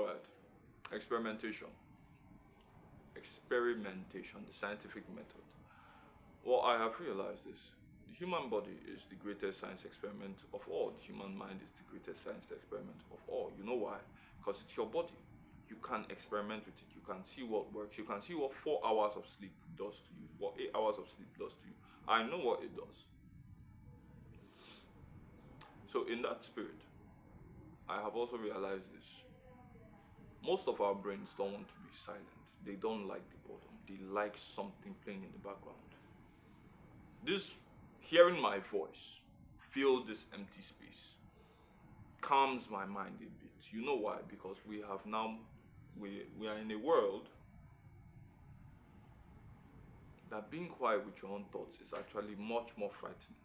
All right. Experimentation. Experimentation, the scientific method. What I have realized is the human body is the greatest science experiment of all. The human mind is the greatest science experiment of all. You know why? Because it's your body. You can experiment with it. You can see what works. You can see what 4 hours of sleep does to you, what 8 hours of sleep does to you. I know what it does. So, in that spirit, I have also realized this. Most of our brains don't want to be silent. They don't like the boredom. They like something playing in the background. This hearing my voice, feel this empty space, calms my mind a bit. You know why? Because we have now we are in a world that being quiet with your own thoughts is actually much more frightening.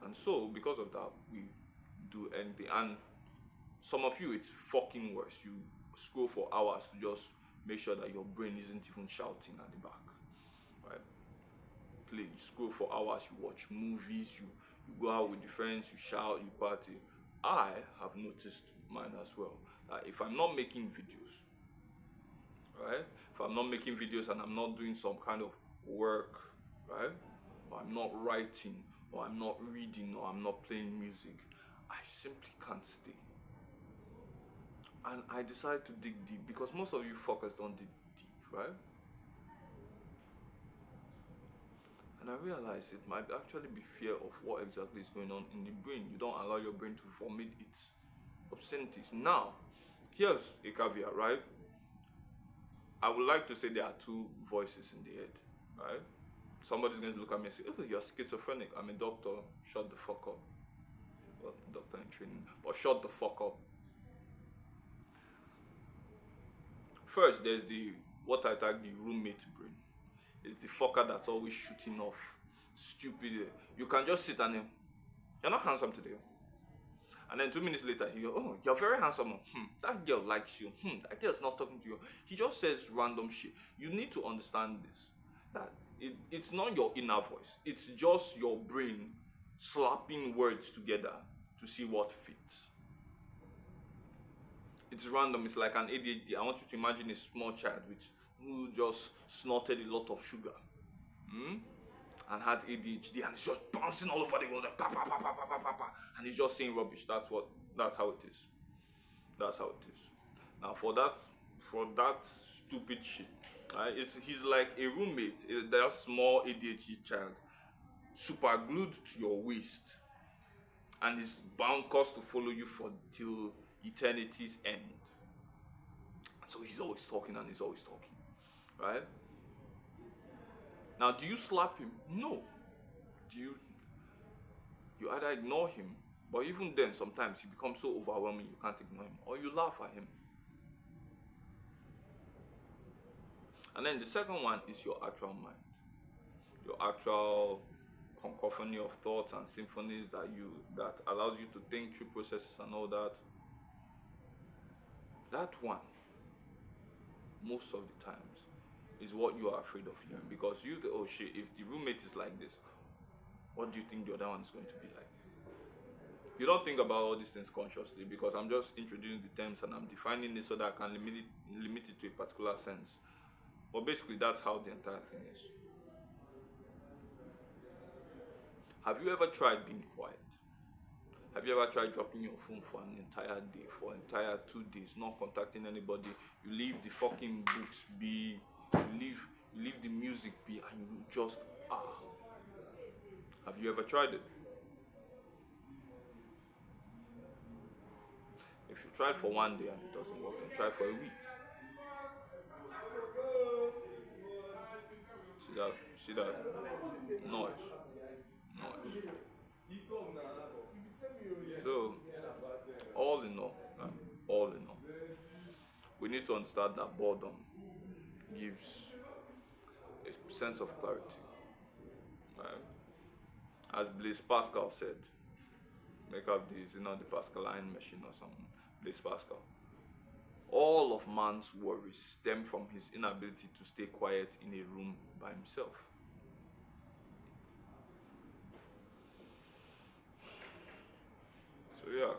And so because of that, we do anything. And some of you, it's fucking worse. You scroll for hours to just make sure that your brain isn't even shouting at the back. Right? Play, you scroll for hours, you watch movies, you go out with your friends, you shout, you party. I have noticed mine as well. If I'm not making videos, right? If I'm not making videos and I'm not doing some kind of work, right? Or I'm not writing, or I'm not reading, or I'm not playing music, I simply can't stay. And I decided to dig deep because most of you fuckers don't dig deep, right? And I realized it might actually be fear of what exactly is going on in the brain. You don't allow your brain to vomit its obscenities. Now, here's a caveat, right? I would like to say there are two voices in the head, right? Somebody's going to look at me and say, oh, you're schizophrenic. I'm a doctor. Shut the fuck up. Well, doctor in training. But shut the fuck up. First, there's what I tag the roommate brain. It's the fucker that's always shooting off stupid. You can just sit and you're not handsome today. And then 2 minutes later, he goes, oh, you're very handsome. That girl likes you. That girl's not talking to you. He just says random shit. You need to understand this. That it's not your inner voice. It's just your brain slapping words together to see what fits. It's random. It's like an ADHD. I want you to imagine a small child who just snorted a lot of sugar. And has ADHD and it's just bouncing all over the world like, pa, pa, pa, pa, pa, pa, pa, pa, and he's just saying rubbish. That's how it is. That's how it is. Now for that stupid shit, right? He's like a roommate, that small ADHD child, super glued to your waist, and is bound course to follow you for till eternity's end. So he's always talking and he's always talking, right? Now, do you slap him? No. You either ignore him, but even then, sometimes he becomes so overwhelming you can't ignore him, or you laugh at him. And then the second one is your actual mind, your actual cacophony of thoughts and symphonies that allows you to think through processes and all that. That one, most of the times, is what you are afraid of hearing, because you think, oh shit, if the roommate is like this, what do you think the other one is going to be like? You don't think about all these things consciously, because I'm just introducing the terms and I'm defining it so that I can limit it to a particular sense. But basically, that's how the entire thing is. Have you ever tried being quiet? Have you ever tried dropping your phone for an entire day, for an entire 2 days, not contacting anybody? You leave the fucking books be, you leave the music be, and you just are. Have you ever tried it? If you try for 1 day and it doesn't work, then try for a week. See that noise. So, all in all, we need to understand that boredom gives a sense of clarity. Right? As Blaise Pascal said, make up this, the Pascaline machine or something. Blaise Pascal. All of man's worries stem from his inability to stay quiet in a room by himself. So yeah,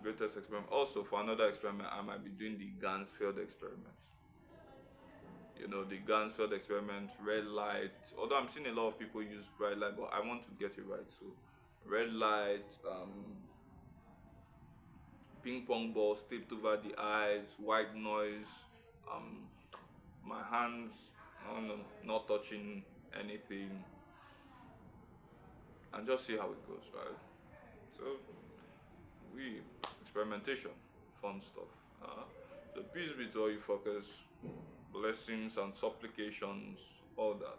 greatest experiment. Also, for another experiment, I might be doing the Ganzfeld experiment. You know, the Ganzfeld experiment, red light. Although I'm seeing a lot of people use bright light, but I want to get it right. So, red light, ping pong ball taped over the eyes, white noise, um, my hands, not touching anything, and just see how it goes, right? So, we experimentation, fun stuff. So peace be to all you fuckers, blessings and supplications, all that.